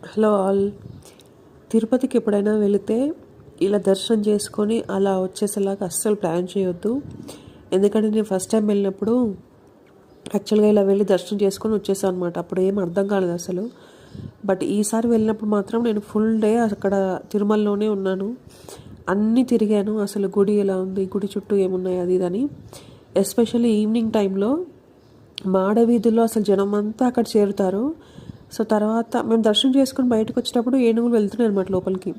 Hello all. తిరుపతికి ఎప్పుడైనా వెళితే ఇలా దర్శనం చేసుకొని అలా వచ్చేసేలాగా అస్సలు ప్లాన్ చేయొద్దు. ఎందుకంటే నేను ఫస్ట్ టైం వెళ్ళినప్పుడు యాక్చువల్గా ఇలా వెళ్ళి దర్శనం చేసుకొని వచ్చేసాను అనమాట. అప్పుడు ఏం అర్థం కాలేదు అసలు. బట్ ఈసారి వెళ్ళినప్పుడు మాత్రం నేను ఫుల్ డే అక్కడ తిరుమలలోనే ఉన్నాను. అన్నీ తిరిగాను. అసలు గుడి ఎలా ఉంది, గుడి చుట్టూ ఏమున్నాయి, అది ఇదని. ఎస్పెషల్లీ ఈవినింగ్ టైంలో మాడ వీధుల్లో అసలు జనం అంతా అక్కడ చేరుతారు. సో తర్వాత మేము దర్శనం చేసుకుని బయటకు వచ్చేటప్పుడు ఏనుగులు వెళ్తున్నాయి అనమాట లోపలికి.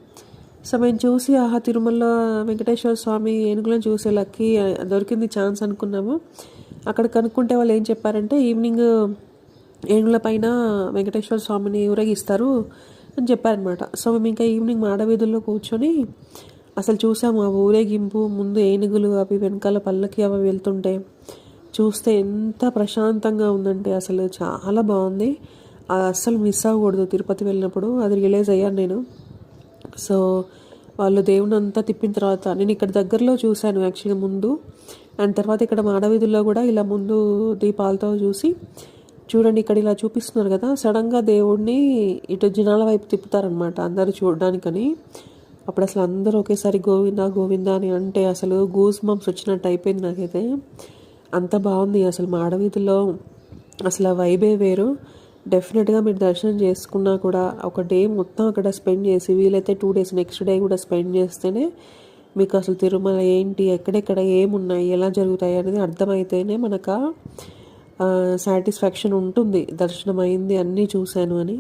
సో మేము చూసి ఆహా, తిరుమల వెంకటేశ్వర స్వామి ఏనుగులను చూసే లక్కీ దొరికింది ఛాన్స్ అనుకున్నాము. అక్కడ కనుక్కుంటే వాళ్ళు ఏం చెప్పారంటే ఈవినింగ్ ఏనుగుల పైన వెంకటేశ్వర స్వామిని ఊరేగిస్తారు అని చెప్పారనమాట. సో మేము ఇంకా ఈవినింగ్ మాడవీధుల్లో కూర్చొని అసలు చూసాము ఆ ఊరేగింపు. ముందు ఏనుగులు అవి వెనకాల పల్లకి అవి వెళ్తుంటే చూస్తే ఎంత ప్రశాంతంగా ఉందంటే అసలు చాలా బాగుంది. అది అస్సలు మిస్ అవ్వకూడదు. తిరుపతి వెళ్ళినప్పుడు అది రియలైజ్ అయ్యాను నేను. సో వాళ్ళు దేవుని అంతా తిప్పిన తర్వాత నేను ఇక్కడ దగ్గరలో చూశాను యాక్చువల్గా ముందు. అండ్ తర్వాత ఇక్కడ మాడవీధుల్లో కూడా ఇలా ముందు దీపాలతో చూసి చూడండి ఇక్కడ ఇలా చూపిస్తున్నారు కదా, సడన్గా దేవుడిని ఇటు జనాల వైపు తిప్పుతారనమాట అందరూ చూడడానికని. అప్పుడు అసలు అందరూ ఒకేసారి గోవిందా గోవిందా అని అంటే అసలు గూస్ బంప్స్ వచ్చినట్టు అయిపోయింది నాకైతే. అంత బాగుంది అసలు మాడవీధుల్లో. అసలు ఆ వైబే వేరు. డెఫినెట్గా మీరు దర్శనం చేసుకున్నా కూడా ఒక డే మొత్తం అక్కడ స్పెండ్ చేసి, వీలైతే 2 days నెక్స్ట్ డే కూడా స్పెండ్ చేస్తేనే మీకు అసలు తిరుమల ఏంటి, ఎక్కడెక్కడ ఏమున్నాయి, ఎలా జరుగుతాయి అనేది అర్థమైతేనే మనకు సాటిస్ఫాక్షన్ ఉంటుంది. దర్శనం అయింది, అన్నీ చూశాను అని.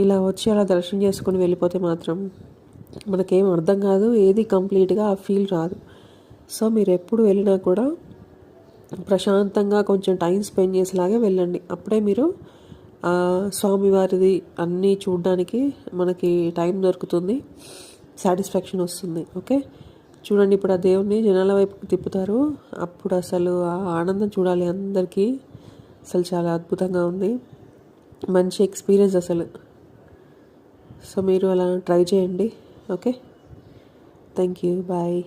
ఇలా వచ్చి అలా దర్శనం చేసుకొని వెళ్ళిపోతే మాత్రం మనకేం అర్థం కాదు, ఏది కంప్లీట్గా ఆ ఫీల్ రాదు. సో మీరు ఎప్పుడు వెళ్ళినా కూడా ప్రశాంతంగా కొంచెం టైం స్పెండ్ చేసేలాగే వెళ్ళండి. అప్పుడే మీరు స్వామివారిది అన్నీ చూడడానికి మనకి టైం దొరుకుతుంది, సాటిస్ఫాక్షన్ వస్తుంది. ఓకే, చూడండి ఇప్పుడు ఆ దేవుణ్ణి జనాల వైపు తిప్పుతారు. అప్పుడు అసలు ఆ ఆనందం చూడాలి అందరికీ. అసలు చాలా అద్భుతంగా ఉంది, మంచి ఎక్స్పీరియన్స్ అసలు. సో మీరు అలా ట్రై చేయండి. Okay, thank you, bye.